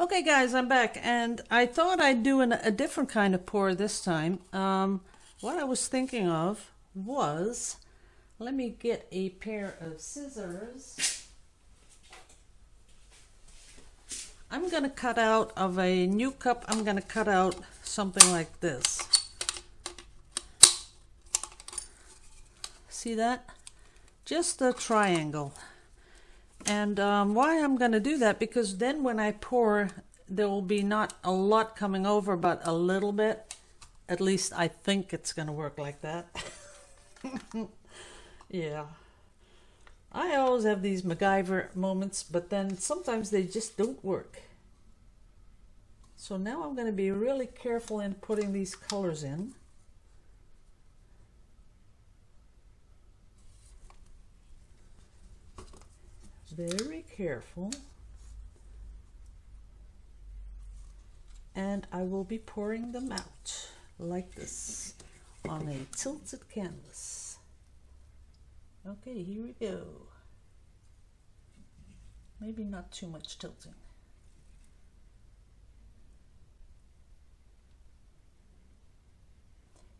Okay guys, I'm back and I thought I'd do a different kind of pour this time. What I was thinking of was, let me get a pair of scissors. I'm going to cut out of a new cup, I'm going to cut out something like this. See that? Just a triangle. And why I'm going to do that, because then when I pour, there will be not a lot coming over, but a little bit. At least I think it's going to work like that. Yeah. I always have these MacGyver moments, but then sometimes they just don't work. So now I'm going to be really careful in putting these colors in. Very careful, and I will be pouring them out like this on a tilted canvas. Okay, here we go. Maybe not too much tilting.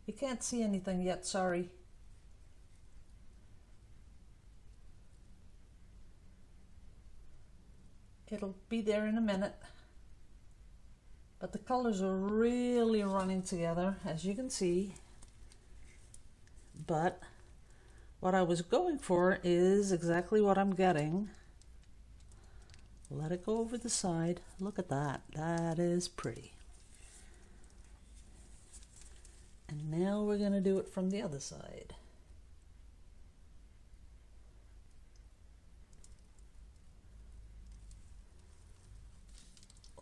You can't see anything yet, sorry. It'll be there in a minute, but the colors are really running together, as you can see. But what I was going for is exactly what I'm getting. Let it go over the side. Look at that. That is pretty. And now we're going to do it from the other side.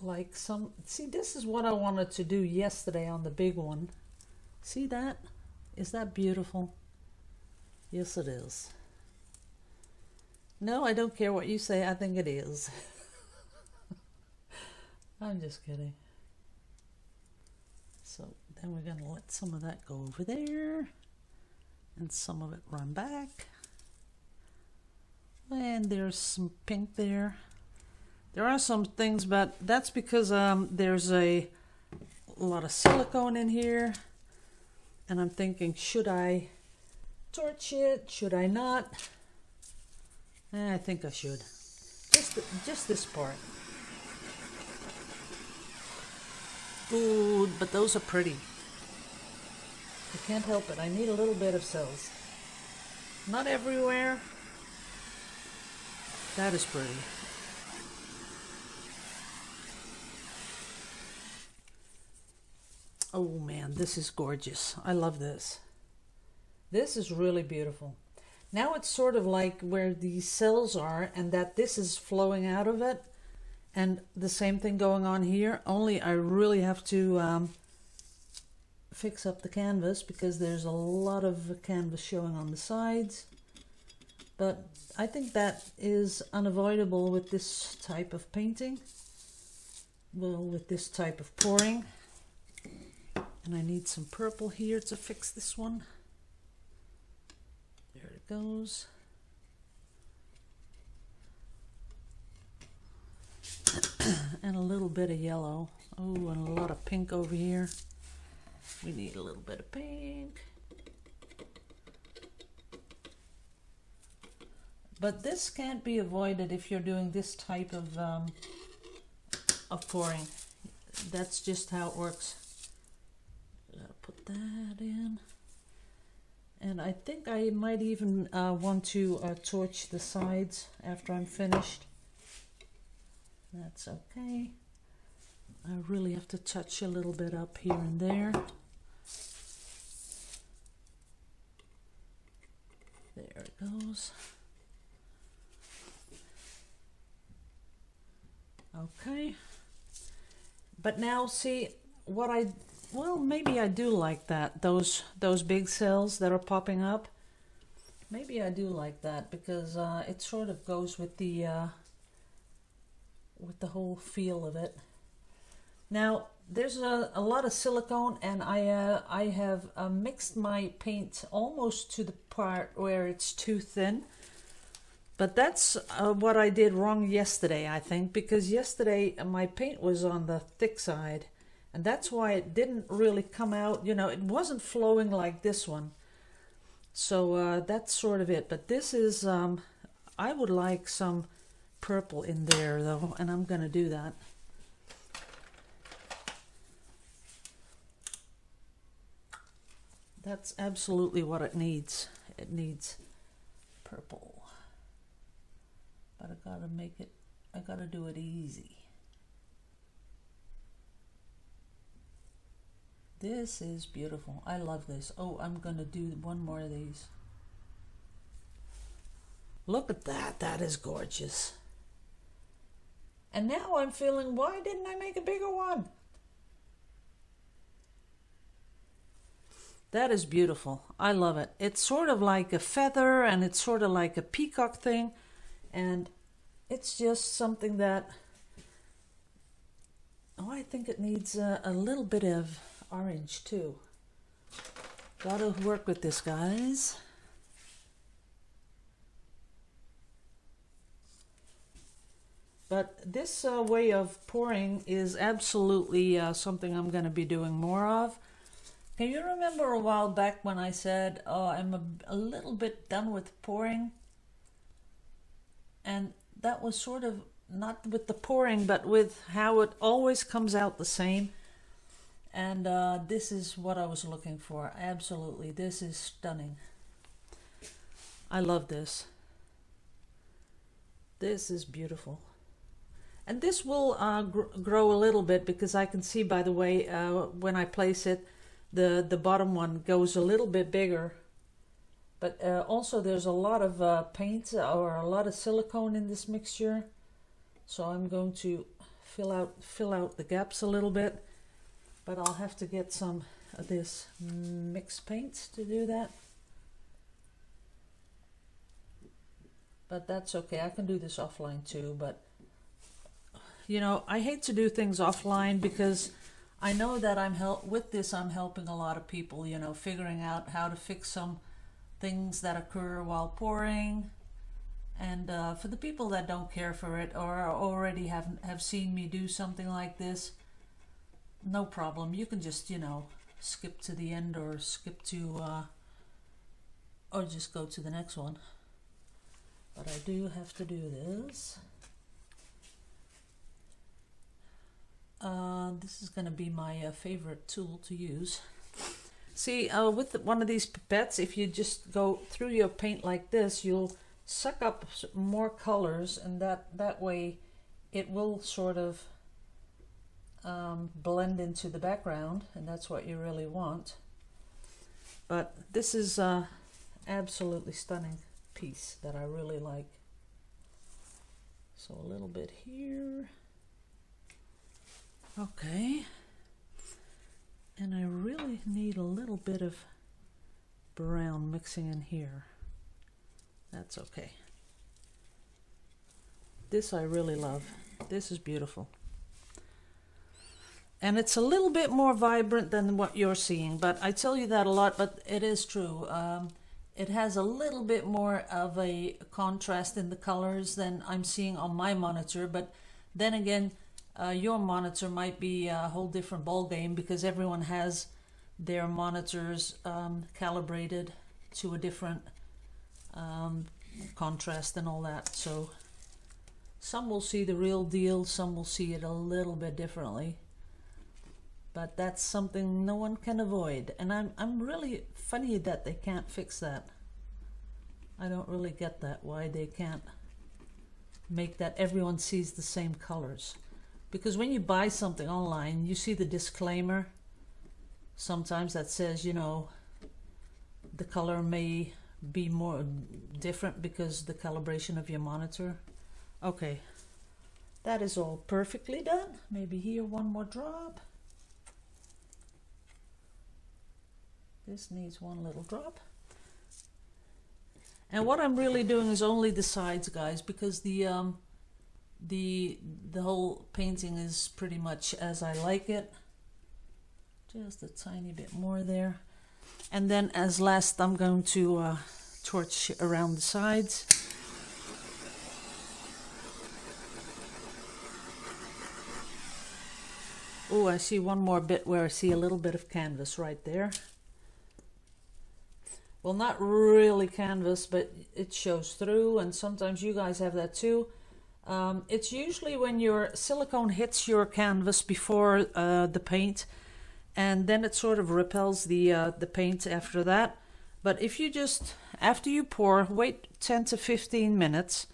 Like some, see, this is what I wanted to do yesterday on the big one. See that? Is that beautiful? Yes, it is. No, I don't care what you say. I think it is. I'm just kidding. So then we're going to let some of that go over there and some of it run back. And there's some pink there. There are some things, but that's because there's a lot of silicone in here, and I'm thinking, should I torch it? Should I not? I think I should. Just this part. Ooh, but those are pretty. I can't help it. I need a little bit of cells. Not everywhere. That is pretty. Oh man, this is gorgeous. I love this. This is really beautiful. Now it's sort of like where these cells are, and that this is flowing out of it. And the same thing going on here, only I really have to fix up the canvas because there's a lot of canvas showing on the sides. But I think that is unavoidable with this type of painting. Well, with this type of pouring. And I need some purple here to fix this one. There it goes. And a little bit of yellow. Oh, and a lot of pink over here. We need a little bit of pink. But this can't be avoided if you're doing this type of pouring. That's just how it works. Put that in, and I think I might even want to torch the sides after I'm finished. That's okay. I really have to touch a little bit up here and there. There it goes. Okay, but now see what well, maybe I do like that, those big cells that are popping up. Maybe I do like that because it sort of goes with the whole feel of it. Now there's a lot of silicone, and I have mixed my paint almost to the part where it's too thin. But that's what I did wrong yesterday, I think, because yesterday my paint was on the thick side, and that's why it didn't really come out, you know, it wasn't flowing like this one. So that's sort of it. But this is, I would like some purple in there though, and I'm going to do that. That's absolutely what it needs. It needs purple. But I gotta make it, I gotta do it easy. This is beautiful. I love this. Oh, I'm gonna do one more of these. Look at that. That is gorgeous. And now I'm feeling, why didn't I make a bigger one? That is beautiful. I love it. It's sort of like a feather, and it's sort of like a peacock thing. And it's just something that, oh, I think it needs a little bit of orange too. Gotta work with this, guys. But this way of pouring is absolutely something I'm going to be doing more of. Can you remember a while back when I said, oh, I'm a little bit done with pouring? And that was sort of not with the pouring, but with how it always comes out the same. And this is what I was looking for. Absolutely. This is stunning. I love this. This is beautiful. And this will grow a little bit, because I can see by the way when I place it, the bottom one goes a little bit bigger. But also there's a lot of paint or a lot of silicone in this mixture. So I'm going to fill out the gaps a little bit. But I'll have to get some of this mixed paint to do that. But that's okay. I can do this offline too. But, you know, I hate to do things offline, because I know that with this I'm helping a lot of people, you know, figuring out how to fix some things that occur while pouring. And for the people that don't care for it or already have seen me do something like this, no problem. You can just, you know, skip to the end, or skip to or just go to the next one. But I do have to do this. This is going to be my favorite tool to use. See, with one of these pipettes, if you just go through your paint like this, you'll suck up more colors, and that way it will sort of blend into the background, and that's what you really want. But this is absolutely stunning piece that I really like. So a little bit here. Okay. And I really need a little bit of brown mixing in here. That's okay. This I really love. This is beautiful. And it's a little bit more vibrant than what you're seeing, but I tell you that a lot, but it is true. It has a little bit more of a contrast in the colors than I'm seeing on my monitor, but then again, your monitor might be a whole different ball game, because everyone has their monitors calibrated to a different contrast and all that. So some will see the real deal, some will see it a little bit differently. But that's something no one can avoid, and I'm really funny that they can't fix that. I don't really get that, why they can't make that everyone sees the same colors. Because when you buy something online, you see the disclaimer sometimes that says, you know, the color may be more different because the calibration of your monitor. Okay, that is all perfectly done. Maybe here one more drop. This needs one little drop. And what I'm really doing is only the sides, guys, because the whole painting is pretty much as I like it. Just a tiny bit more there. And then as last, I'm going to torch around the sides. Oh, I see one more bit where I see a little bit of canvas right there. Well, not really canvas, but it shows through, and sometimes you guys have that too. It's usually when your silicone hits your canvas before the paint, and then it sort of repels the paint after that. But if you just, after you pour, wait 10 to 15 minutes,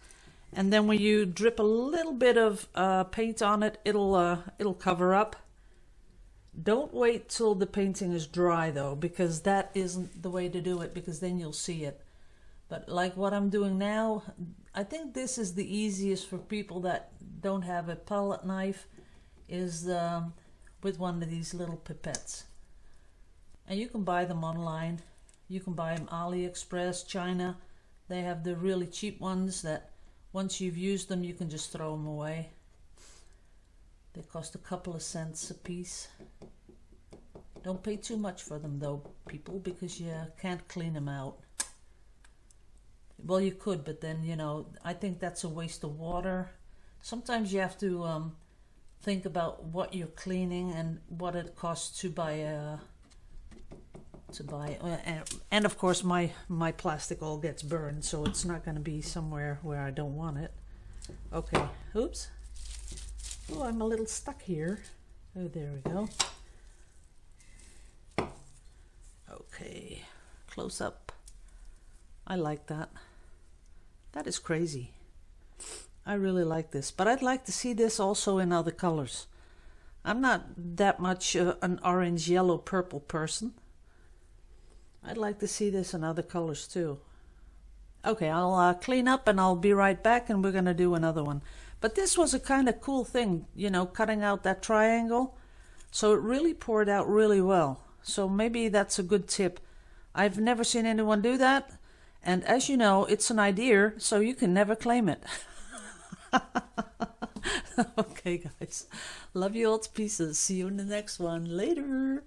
and then when you drip a little bit of paint on it, it'll cover up. Don't wait till the painting is dry though, because that isn't the way to do it, because then you'll see it. But like what I'm doing now, I think this is the easiest for people that don't have a palette knife, is with one of these little pipettes. And you can buy them online. You can buy them AliExpress, China. They have the really cheap ones that once you've used them, you can just throw them away. They cost a couple of cents a piece. Don't pay too much for them though, people, because you can't clean them out. Well, you could, but then, you know, I think that's a waste of water. Sometimes you have to think about what you're cleaning and what it costs to buy. And of course, my plastic all gets burned, so it's not going to be somewhere where I don't want it. Okay, oops. Oh, I'm a little stuck here. Oh, there we go. Okay, close up. I like that. That is crazy. I really like this, but I'd like to see this also in other colors. I'm not that much an orange, yellow, purple person. I'd like to see this in other colors too. Okay, I'll clean up and I'll be right back, and we're going to do another one. But this was a kind of cool thing, you know, cutting out that triangle. So it really poured out really well. So maybe that's a good tip. I've never seen anyone do that. And as you know, it's an idea, so you can never claim it. Okay, guys. Love you all to pieces. See you in the next one. Later.